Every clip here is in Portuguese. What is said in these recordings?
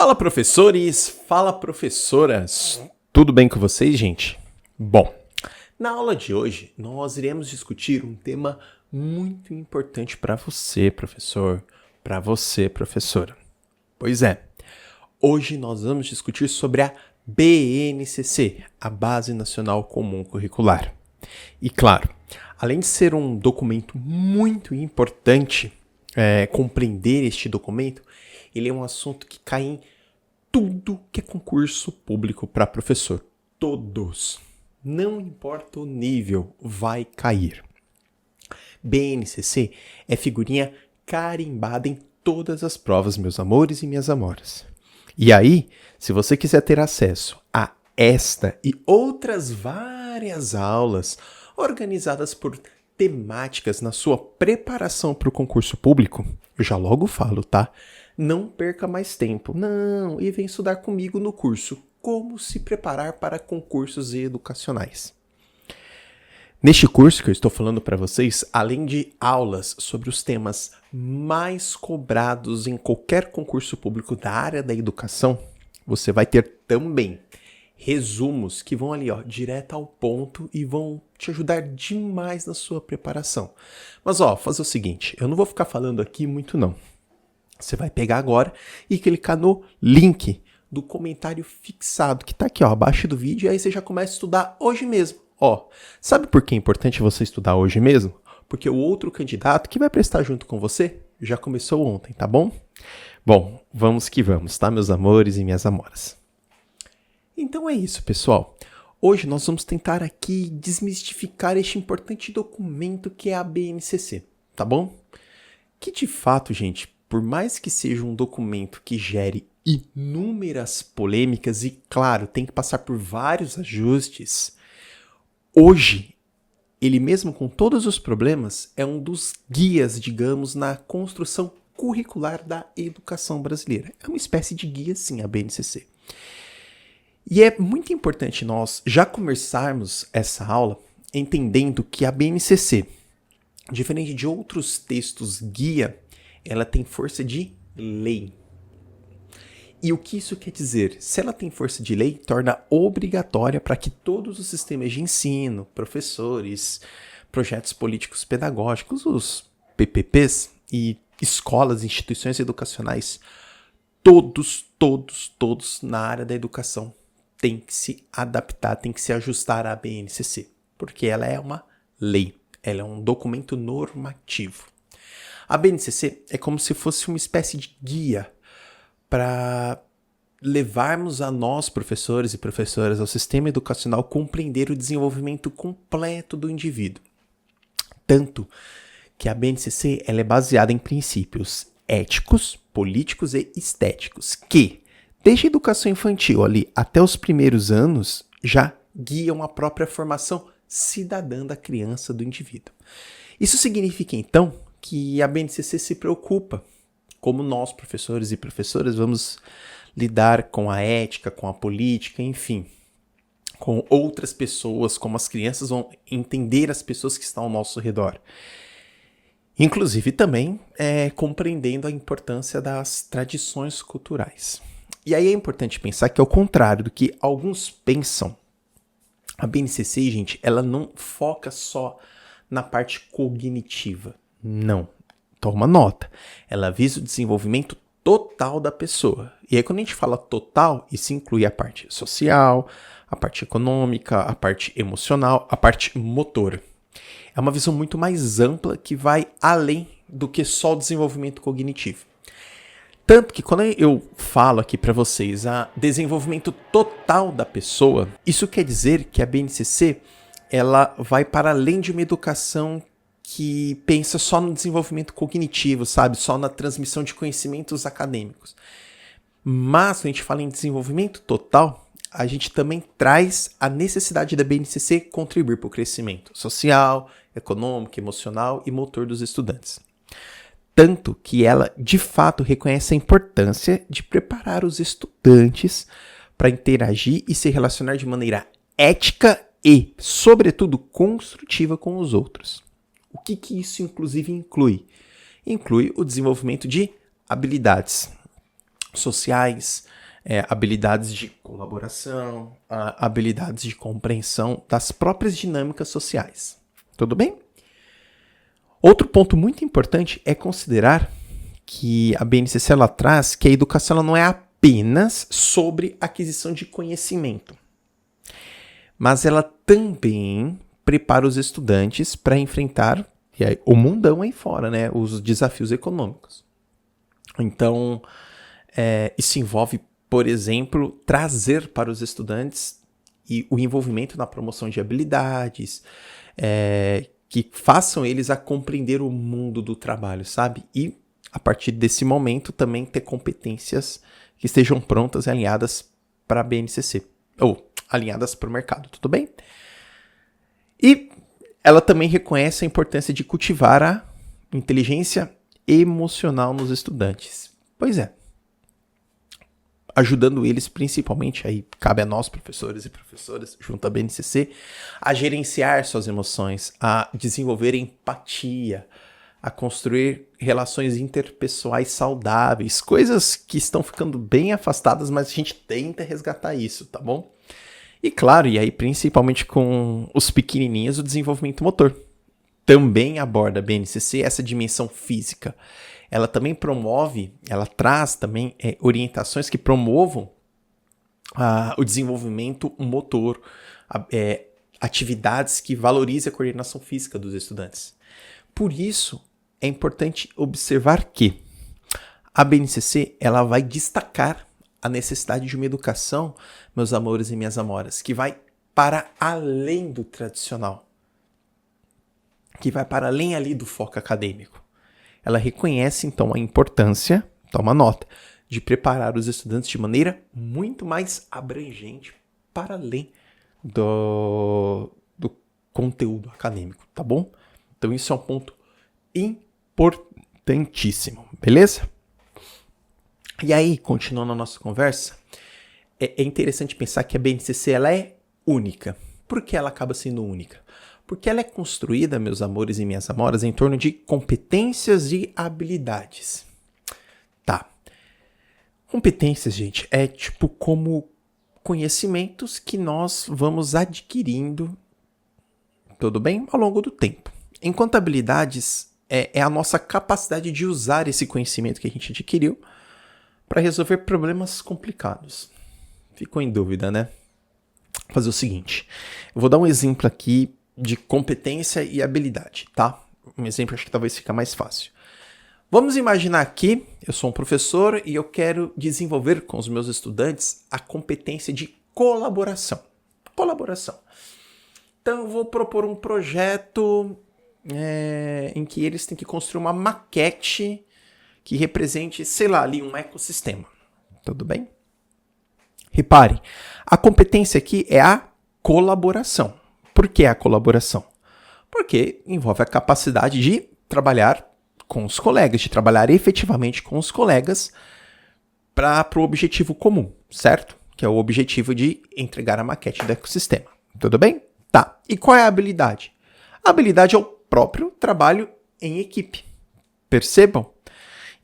Fala professores, fala professoras, tudo bem com vocês, gente? Bom, na aula de hoje nós iremos discutir um tema muito importante para você, professor, para você, professora. Pois é, hoje nós vamos discutir sobre a BNCC, a Base Nacional Comum Curricular. E claro, além de ser um documento muito importante, compreender este documento, ele é um assunto que cai em tudo que é concurso público para professor. Todos. Não importa o nível, vai cair. BNCC é figurinha carimbada em todas as provas, meus amores e minhas amoras. E aí, se você quiser ter acesso a esta e outras várias aulas organizadas por temáticas na sua preparação para o concurso público, eu já logo falo, tá? Não perca mais tempo. Não, e vem estudar comigo no curso Como se preparar para concursos educacionais. Neste curso que eu estou falando para vocês, além de aulas sobre os temas mais cobrados em qualquer concurso público da área da educação, você vai ter também resumos que vão ali, direto ao ponto e vão te ajudar demais na sua preparação. Mas, fazer o seguinte, eu não vou ficar falando aqui muito não. Você vai pegar agora e clicar no link do comentário fixado, que está aqui abaixo do vídeo, e aí você já começa a estudar hoje mesmo. Sabe por que é importante você estudar hoje mesmo? Porque o outro candidato que vai prestar junto com você já começou ontem, tá bom? Bom, vamos que vamos, tá, meus amores e minhas amoras? Então é isso, pessoal. Hoje nós vamos tentar aqui desmistificar este importante documento que é a BNCC, tá bom? Que de fato, gente, por mais que seja um documento que gere inúmeras polêmicas e, claro, tem que passar por vários ajustes, hoje, ele mesmo com todos os problemas, é um dos guias, digamos, na construção curricular da educação brasileira. É uma espécie de guia, sim, a BNCC. E é muito importante nós já começarmos essa aula entendendo que a BNCC, diferente de outros textos guia, ela tem força de lei. E o que isso quer dizer? Se ela tem força de lei, torna obrigatória para que todos os sistemas de ensino, professores, projetos políticos pedagógicos, os PPPs e escolas, instituições educacionais, todos na área da educação têm que se adaptar, têm que se ajustar à BNCC, porque ela é uma lei, ela é um documento normativo. A BNCC é como se fosse uma espécie de guia para levarmos a nós, professores e professoras, ao sistema educacional compreender o desenvolvimento completo do indivíduo. Tanto que a BNCC ela é baseada em princípios éticos, políticos e estéticos, que, desde a educação infantil ali até os primeiros anos, já guiam a própria formação cidadã da criança, do indivíduo. Isso significa, então, que a BNCC se preocupa, como nós, professores e professoras, vamos lidar com a ética, com a política, enfim, com outras pessoas, como as crianças vão entender as pessoas que estão ao nosso redor. Inclusive também compreendendo a importância das tradições culturais. E aí é importante pensar que, ao contrário do que alguns pensam, a BNCC, gente, ela não foca só na parte cognitiva. Não, toma nota. Ela visa o desenvolvimento total da pessoa. E aí quando a gente fala total, isso inclui a parte social, a parte econômica, a parte emocional, a parte motora. É uma visão muito mais ampla que vai além do que só o desenvolvimento cognitivo. Tanto que quando eu falo aqui para vocês a desenvolvimento total da pessoa, isso quer dizer que a BNCC ela vai para além de uma educação que pensa só no desenvolvimento cognitivo, sabe? Só na transmissão de conhecimentos acadêmicos. Mas, quando a gente fala em desenvolvimento total, a gente também traz a necessidade da BNCC contribuir para o crescimento social, econômico, emocional e motor dos estudantes. Tanto que ela, de fato, reconhece a importância de preparar os estudantes para interagir e se relacionar de maneira ética e, sobretudo, construtiva com os outros. O que isso, inclusive, inclui? Inclui o desenvolvimento de habilidades. sociais, habilidades de colaboração, habilidades de compreensão das próprias dinâmicas sociais. Tudo bem? Outro ponto muito importante é considerar que a BNCC ela traz que a educação ela não é apenas sobre aquisição de conhecimento, mas ela também prepara os estudantes para enfrentar o mundão aí fora, né, os desafios econômicos. Então, isso envolve, por exemplo, trazer para os estudantes o envolvimento na promoção de habilidades, que façam eles a compreender o mundo do trabalho, sabe? E, a partir desse momento, também ter competências que estejam prontas e alinhadas para a BNCC, ou alinhadas para o mercado, tudo bem? E ela também reconhece a importância de cultivar a inteligência emocional nos estudantes. Pois é. Ajudando eles, principalmente, aí cabe a nós, professores e professoras, junto à BNCC, a gerenciar suas emoções, a desenvolver empatia, a construir relações interpessoais saudáveis, coisas que estão ficando bem afastadas, mas a gente tenta resgatar isso, tá bom? E claro, e aí principalmente com os pequenininhos, o desenvolvimento motor. Também aborda a BNCC essa dimensão física. Ela também promove, ela traz também orientações que promovam o desenvolvimento motor, atividades que valorizem a coordenação física dos estudantes. Por isso, é importante observar que a BNCC ela vai destacar a necessidade de uma educação, meus amores e minhas amoras, que vai para além do tradicional, que vai para além ali do foco acadêmico. Ela reconhece, então, a importância, toma nota, de preparar os estudantes de maneira muito mais abrangente para além do conteúdo acadêmico, tá bom? Então, isso é um ponto importantíssimo, beleza? E aí, continuando a nossa conversa, é interessante pensar que a BNCC ela é única. Por que ela acaba sendo única? Porque ela é construída, meus amores e minhas amoras, em torno de competências e habilidades. Tá. Competências, gente, é tipo como conhecimentos que nós vamos adquirindo, tudo bem? Ao longo do tempo. Enquanto habilidades é a nossa capacidade de usar esse conhecimento que a gente adquiriu para resolver problemas complicados. Ficou em dúvida, né? Vou fazer o seguinte, eu vou dar um exemplo aqui de competência e habilidade, tá? Um exemplo acho que talvez fica mais fácil. Vamos imaginar que eu sou um professor e eu quero desenvolver com os meus estudantes a competência de colaboração. Colaboração. Então eu vou propor um projeto em que eles têm que construir uma maquete que represente, sei lá, ali um ecossistema. Tudo bem? Reparem, a competência aqui é a colaboração. Por que a colaboração? Porque envolve a capacidade de trabalhar com os colegas, de trabalhar efetivamente com os colegas para o objetivo comum, certo? Que é o objetivo de entregar a maquete do ecossistema. Tudo bem? Tá. E qual é a habilidade? A habilidade é o próprio trabalho em equipe. Percebam?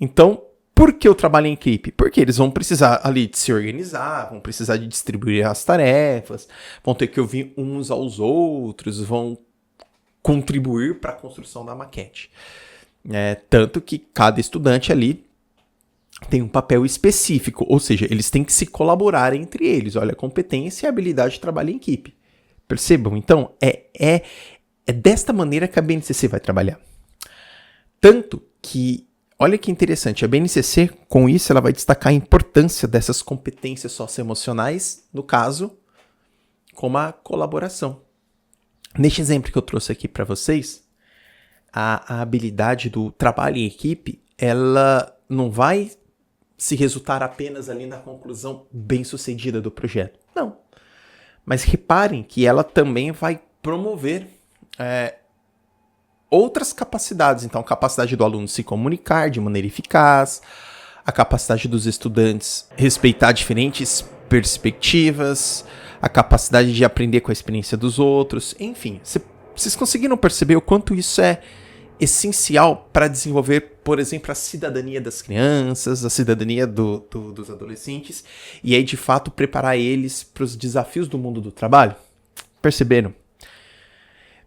Então, por que o trabalho em equipe? Porque eles vão precisar ali de se organizar, vão precisar de distribuir as tarefas, vão ter que ouvir uns aos outros, vão contribuir para a construção da maquete. Tanto que cada estudante ali tem um papel específico, ou seja, eles têm que se colaborar entre eles. Olha, a competência e a habilidade de trabalho em equipe. Percebam? Então, é desta maneira que a BNCC vai trabalhar. Tanto que, olha que interessante, a BNCC, com isso, ela vai destacar a importância dessas competências socioemocionais, no caso, como a colaboração. Neste exemplo que eu trouxe aqui para vocês, a habilidade do trabalho em equipe, ela não vai se resultar apenas ali na conclusão bem-sucedida do projeto. Não. Mas reparem que ela também vai promover outras capacidades. Então, a capacidade do aluno se comunicar de maneira eficaz, a capacidade dos estudantes respeitar diferentes perspectivas, a capacidade de aprender com a experiência dos outros, enfim. Vocês conseguiram perceber o quanto isso é essencial para desenvolver, por exemplo, a cidadania das crianças, a cidadania dos adolescentes, e aí, de fato, preparar eles para os desafios do mundo do trabalho? Perceberam?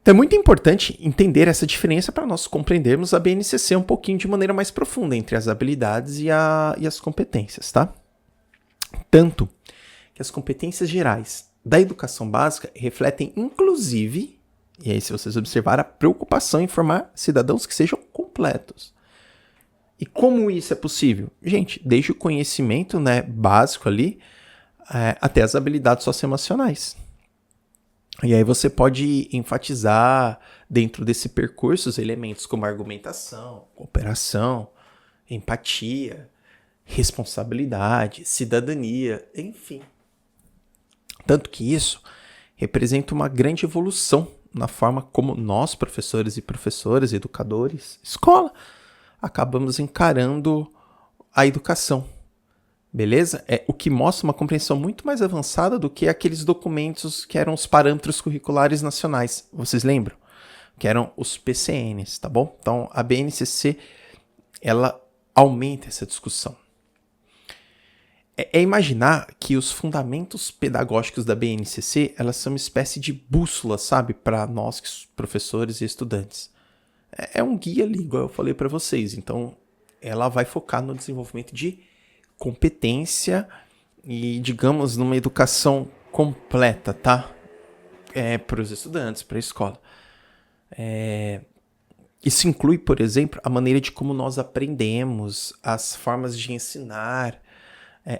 Então é muito importante entender essa diferença para nós compreendermos a BNCC um pouquinho de maneira mais profunda entre as habilidades e as competências, tá? Tanto que as competências gerais da educação básica refletem, inclusive, e aí se vocês observarem, a preocupação em formar cidadãos que sejam completos. E como isso é possível? Gente, desde o conhecimento, né, básico ali, até as habilidades socioemocionais. E aí você pode enfatizar dentro desse percurso os elementos como argumentação, cooperação, empatia, responsabilidade, cidadania, enfim. Tanto que isso representa uma grande evolução na forma como nós, professores e professoras, educadores, escola, acabamos encarando a educação. Beleza? É o que mostra uma compreensão muito mais avançada do que aqueles documentos que eram os parâmetros curriculares nacionais. Vocês lembram? Que eram os PCNs, tá bom? Então, a BNCC, ela aumenta essa discussão. É imaginar que os fundamentos pedagógicos da BNCC, elas são uma espécie de bússola, sabe? Para nós, professores e estudantes. É um guia ali, igual eu falei para vocês. Então, ela vai focar no desenvolvimento de competência e, digamos, numa educação completa, tá? Para os estudantes, para a escola. Isso inclui, por exemplo, a maneira de como nós aprendemos, as formas de ensinar,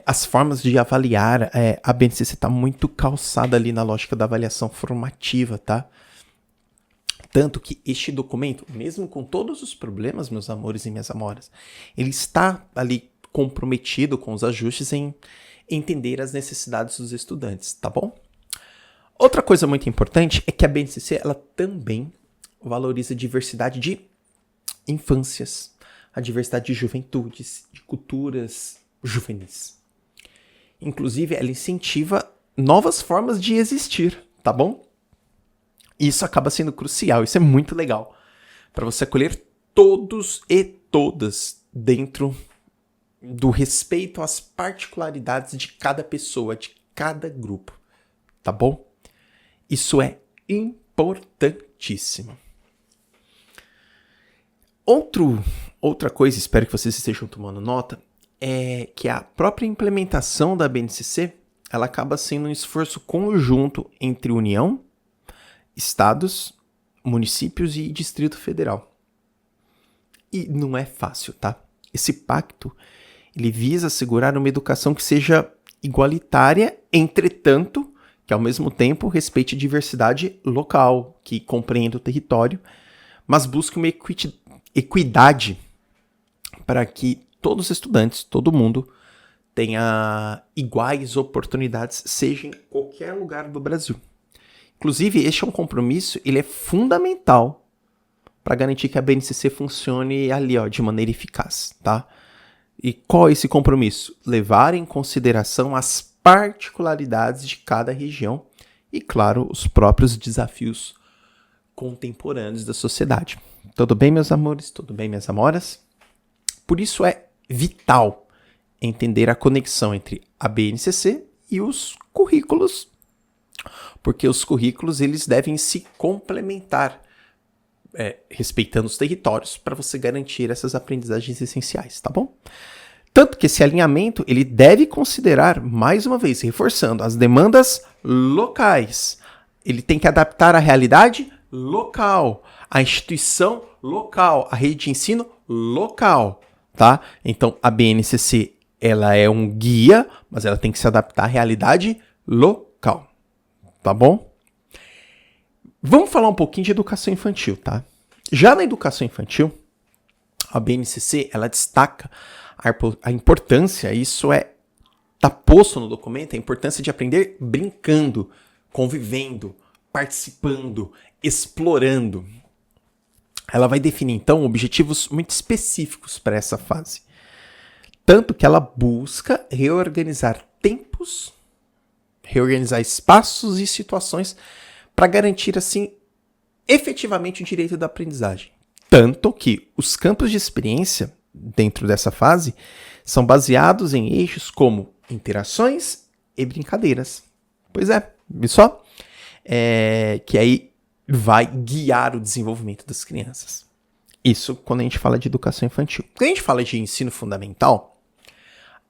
as formas de avaliar. A BNCC está muito calçada ali na lógica da avaliação formativa, tá? Tanto que este documento, mesmo com todos os problemas, meus amores e minhas amoras, ele está ali comprometido com os ajustes em entender as necessidades dos estudantes, tá bom? Outra coisa muito importante é que a BNCC, ela também valoriza a diversidade de infâncias, a diversidade de juventudes, de culturas juvenis. Inclusive, ela incentiva novas formas de existir, tá bom? Isso acaba sendo crucial, isso é muito legal, para você acolher todos e todas dentro do respeito às particularidades de cada pessoa, de cada grupo, tá bom? Isso é importantíssimo. Outra coisa, espero que vocês estejam tomando nota, é que a própria implementação da BNCC, ela acaba sendo um esforço conjunto entre União, estados, municípios e Distrito Federal. E não é fácil, tá? Esse pacto, ele visa assegurar uma educação que seja igualitária, entretanto, que ao mesmo tempo respeite a diversidade local, que compreenda o território, mas busque uma equidade para que todos os estudantes, todo mundo, tenha iguais oportunidades, seja em qualquer lugar do Brasil. Inclusive, este é um compromisso, ele é fundamental para garantir que a BNCC funcione ali, ó, de maneira eficaz, tá? E qual é esse compromisso? Levar em consideração as particularidades de cada região e, claro, os próprios desafios contemporâneos da sociedade. Tudo bem, meus amores? Tudo bem, minhas amoras? Por isso é vital entender a conexão entre a BNCC e os currículos, porque os currículos eles devem se complementar, respeitando os territórios, para você garantir essas aprendizagens essenciais, tá bom? Tanto que esse alinhamento ele deve considerar, mais uma vez, reforçando as demandas locais. Ele tem que adaptar a realidade local, a instituição local, a rede de ensino local, tá? Então, a BNCC, ela é um guia, mas ela tem que se adaptar à realidade local, tá bom? Vamos falar um pouquinho de educação infantil, tá? Já na educação infantil, a BNCC, ela destaca a importância, isso tá posto no documento, a importância de aprender brincando, convivendo, participando, explorando. Ela vai definir, então, objetivos muito específicos para essa fase. Tanto que ela busca reorganizar tempos, reorganizar espaços e situações para garantir, assim, efetivamente o direito da aprendizagem. Tanto que os campos de experiência dentro dessa fase são baseados em eixos como interações e brincadeiras. Pois é, viu só? Que aí vai guiar o desenvolvimento das crianças. Isso quando a gente fala de educação infantil. Quando a gente fala de ensino fundamental,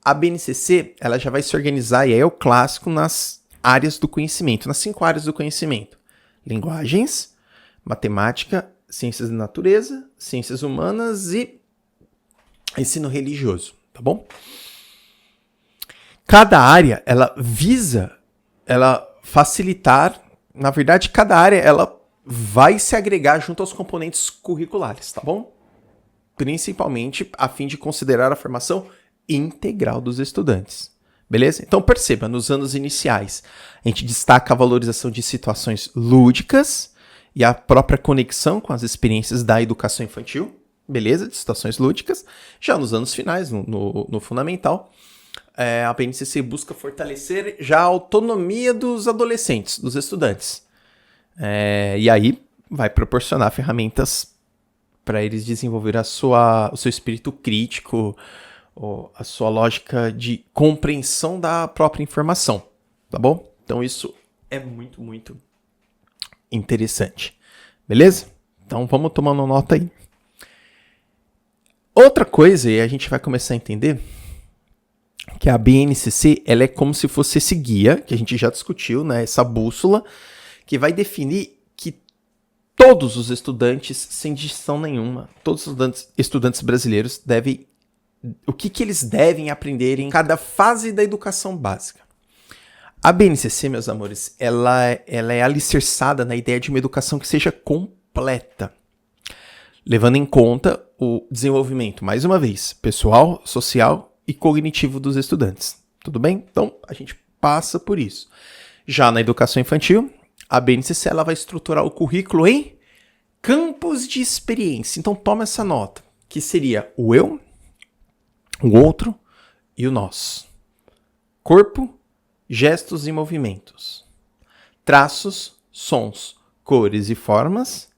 a BNCC ela já vai se organizar, e aí é o clássico, nas áreas do conhecimento, nas 5 áreas do conhecimento. Linguagens, matemática, ciências da natureza, ciências humanas e ensino religioso, tá bom? Cada área, ela visa facilitar, na verdade, cada área, ela vai se agregar junto aos componentes curriculares, tá bom? Principalmente a fim de considerar a formação integral dos estudantes, beleza? Então perceba, nos anos iniciais, a gente destaca a valorização de situações lúdicas e a própria conexão com as experiências da educação infantil, beleza? De situações lúdicas. Já nos anos finais, no fundamental, a BNCC busca fortalecer já a autonomia dos adolescentes, dos estudantes. E aí vai proporcionar ferramentas para eles desenvolver o seu espírito crítico, a sua lógica de compreensão da própria informação, tá bom? Então isso é muito, muito interessante, beleza? Então vamos tomando nota aí. Outra coisa, e a gente vai começar a entender, que a BNCC ela é como se fosse esse guia, que a gente já discutiu, né? Essa bússola, que vai definir que todos os estudantes, sem distinção nenhuma, todos os estudantes brasileiros devem, o que eles devem aprender em cada fase da educação básica. A BNCC, meus amores, ela é alicerçada na ideia de uma educação que seja completa, levando em conta o desenvolvimento, mais uma vez, pessoal, social e cognitivo dos estudantes. Tudo bem? Então, a gente passa por isso. Já na educação infantil, a BNCC ela vai estruturar o currículo em campos de experiência. Então, toma essa nota, que seria o eu, o outro e o nós. Corpo, gestos e movimentos. Traços, sons, cores e formas.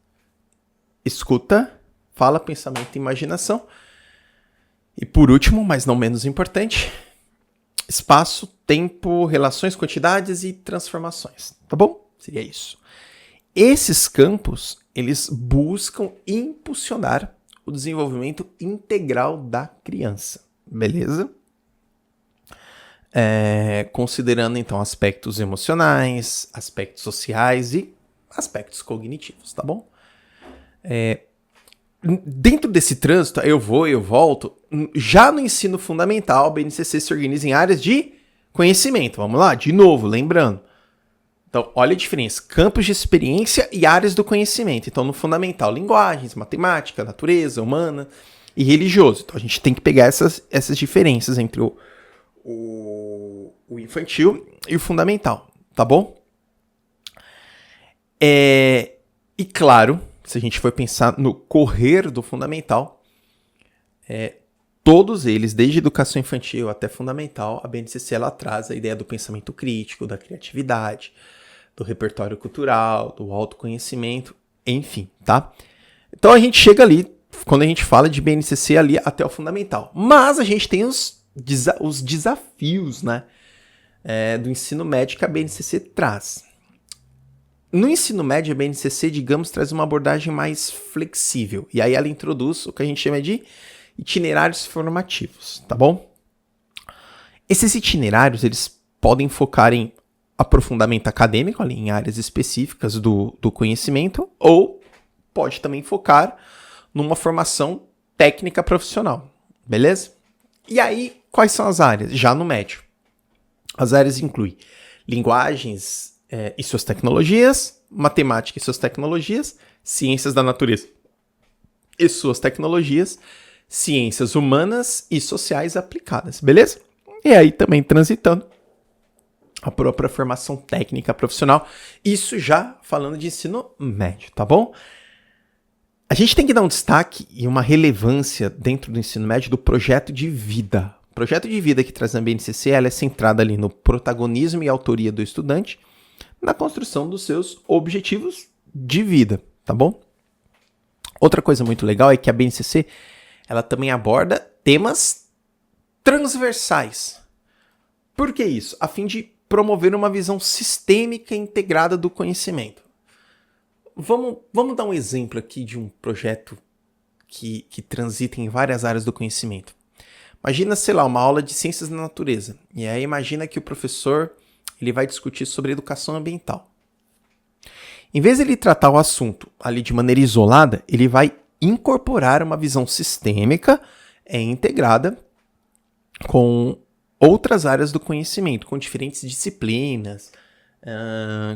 Escuta, fala, pensamento e imaginação. E por último, mas não menos importante, espaço, tempo, relações, quantidades e transformações. Tá bom? Seria isso. Esses campos, eles buscam impulsionar o desenvolvimento integral da criança. Beleza? Considerando, então, aspectos emocionais, aspectos sociais e aspectos cognitivos, tá bom? Dentro desse trânsito, eu vou e eu volto, já no ensino fundamental, a BNCC se organiza em áreas de conhecimento. Vamos lá? De novo, lembrando. Então, olha a diferença. Campos de experiência e áreas do conhecimento. Então, no fundamental, linguagens, matemática, natureza, humana e religioso. Então, a gente tem que pegar essas diferenças entre o infantil e o fundamental, tá bom? E claro, se a gente for pensar no correr do fundamental, todos eles, desde educação infantil até fundamental, a BNCC ela traz a ideia do pensamento crítico, da criatividade, do repertório cultural, do autoconhecimento, enfim, tá? Então a gente chega ali, quando a gente fala de BNCC ali até o fundamental. Mas a gente tem os desafios, né, do ensino médio que a BNCC traz. No ensino médio, a BNCC, digamos, traz uma abordagem mais flexível. E aí ela introduz o que a gente chama de itinerários formativos, tá bom? Esses itinerários, eles podem focar em aprofundamento acadêmico, ali em áreas específicas do conhecimento, ou pode também focar numa formação técnica profissional, beleza? E aí, quais são as áreas? Já no médio. As áreas incluem linguagens e suas tecnologias, matemática e suas tecnologias, ciências da natureza e suas tecnologias, ciências humanas e sociais aplicadas, beleza? E aí também transitando a própria formação técnica profissional, isso já falando de ensino médio, tá bom? A gente tem que dar um destaque e uma relevância dentro do ensino médio do projeto de vida. O projeto de vida que traz a BNCC, ela é centrada ali no protagonismo e autoria do estudante, na construção dos seus objetivos de vida, tá bom? Outra coisa muito legal é que a BNCC, ela também aborda temas transversais. Por que isso? A fim de promover uma visão sistêmica e integrada do conhecimento. Vamos dar um exemplo aqui de um projeto que transita em várias áreas do conhecimento. Imagina, sei lá, uma aula de ciências da natureza. E aí imagina que o professor ele vai discutir sobre educação ambiental. Em vez de ele tratar o assunto ali de maneira isolada, ele vai incorporar uma visão sistêmica e integrada com outras áreas do conhecimento, com diferentes disciplinas,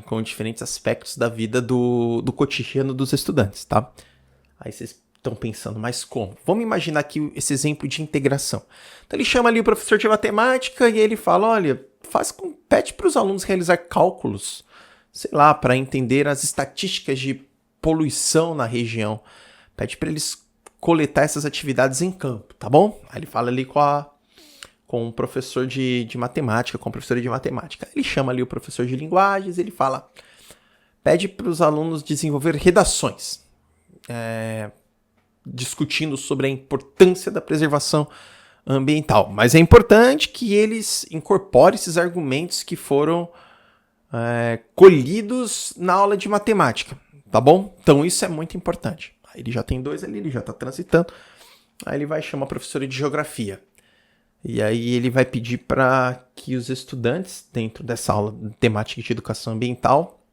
com diferentes aspectos da vida do cotidiano dos estudantes, tá? Aí vocês estão pensando, mas como? Vamos imaginar aqui esse exemplo de integração. Então ele chama ali o professor de matemática e ele fala, olha, pede para os alunos realizar cálculos, sei lá, para entender as estatísticas de poluição na região. Pede para eles coletar essas atividades em campo, tá bom? Aí ele fala ali com o professor de matemática, com a professora de matemática. Ele chama ali o professor de linguagens, ele fala, pede para os alunos desenvolver redações, discutindo sobre a importância da preservação ambiental. Mas é importante que eles incorporem esses argumentos que foram colhidos na aula de matemática, tá bom? Então isso é muito importante. Aí ele já tem 2 ali, ele já está transitando. Aí ele vai chamar a professora de geografia. E aí ele vai pedir para que os estudantes, dentro dessa aula de temática de educação ambiental,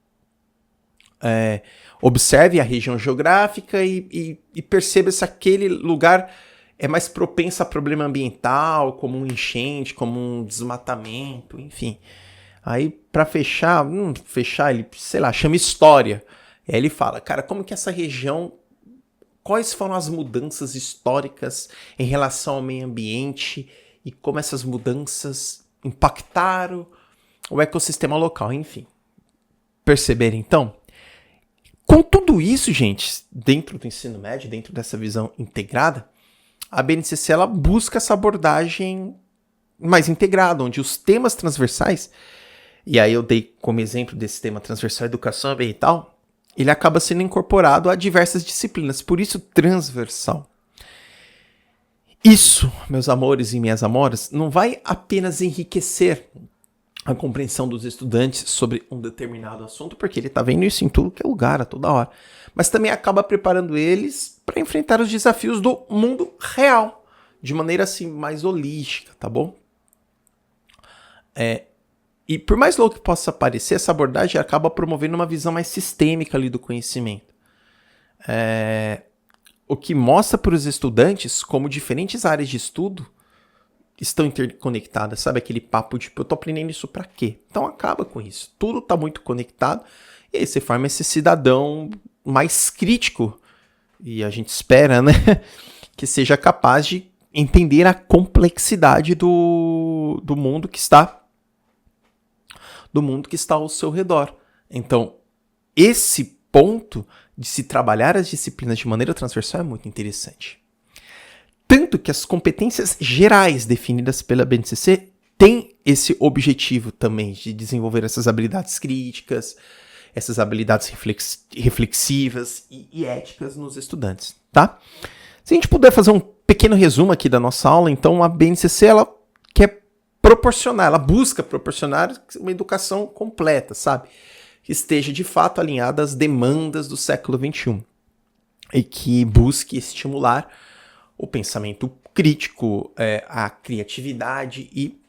observe a região geográfica e perceba se aquele lugar é mais propenso a problema ambiental, como um enchente, como um desmatamento, enfim. Aí, para fechar, ele, sei lá, chama história. E aí ele fala, cara, como que essa região, quais foram as mudanças históricas em relação ao meio ambiente e como essas mudanças impactaram o ecossistema local, enfim. Perceberam, então? Com tudo isso, gente, dentro do ensino médio, dentro dessa visão integrada, a BNCC ela busca essa abordagem mais integrada, onde os temas transversais, e aí eu dei como exemplo desse tema transversal educação ambiental, ele acaba sendo incorporado a diversas disciplinas, por isso transversal. Isso, meus amores e minhas amoras, não vai apenas enriquecer a compreensão dos estudantes sobre um determinado assunto, porque ele está vendo isso em tudo que é lugar, a toda hora, mas também acaba preparando eles para enfrentar os desafios do mundo real, de maneira assim mais holística, tá bom? E por mais louco que possa parecer, essa abordagem acaba promovendo uma visão mais sistêmica ali do conhecimento. O que mostra para os estudantes como diferentes áreas de estudo estão interconectadas, sabe? Aquele papo de, eu tô aprendendo isso pra quê? Então acaba com isso. Tudo tá muito conectado e aí você forma esse cidadão mais crítico e a gente espera, né? Que seja capaz de entender a complexidade do mundo que está ao seu redor. Então, esse ponto de se trabalhar as disciplinas de maneira transversal é muito interessante. Tanto que as competências gerais definidas pela BNCC têm esse objetivo também de desenvolver essas habilidades críticas, essas habilidades reflexivas e éticas nos estudantes, tá? Se a gente puder fazer um pequeno resumo aqui da nossa aula, então a BNCC ela quer proporcionar, ela busca proporcionar uma educação completa, sabe? Que esteja de fato alinhada às demandas do século XXI e que busque estimular o pensamento crítico, a criatividade e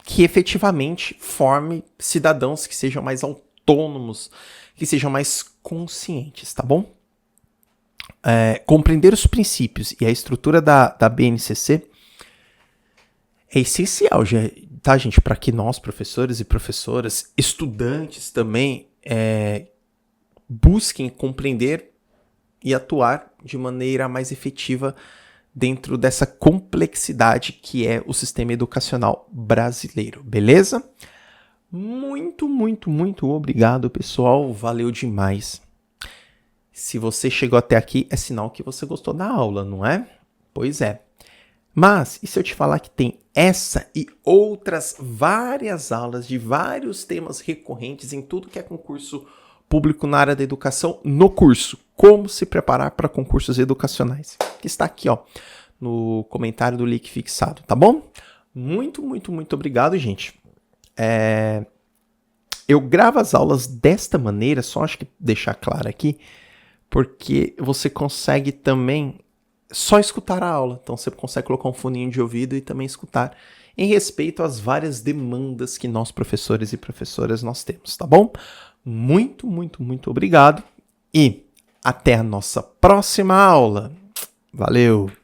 que efetivamente forme cidadãos que sejam mais autônomos, que sejam mais conscientes, tá bom? Compreender os princípios e a estrutura da BNCC é essencial, tá, gente? Para que nós, professores e professoras, estudantes também, busquem compreender e atuar de maneira mais efetiva dentro dessa complexidade que é o sistema educacional brasileiro, beleza? Muito, muito, muito obrigado, pessoal. Valeu demais. Se você chegou até aqui, é sinal que você gostou da aula, não é? Pois é. Mas, e se eu te falar que tem essa e outras várias aulas de vários temas recorrentes em tudo que é concurso público na área da educação no curso como se preparar para concursos educacionais, que está aqui, ó, no comentário do link fixado, tá bom? Muito, muito, muito obrigado, gente. Eu gravo as aulas desta maneira, só acho que deixar claro aqui, porque você consegue também só escutar a aula. Então você consegue colocar um foninho de ouvido e também escutar, em respeito às várias demandas que nós, professores e professoras, nós temos, tá bom? Muito, muito, muito obrigado e até a nossa próxima aula. Valeu!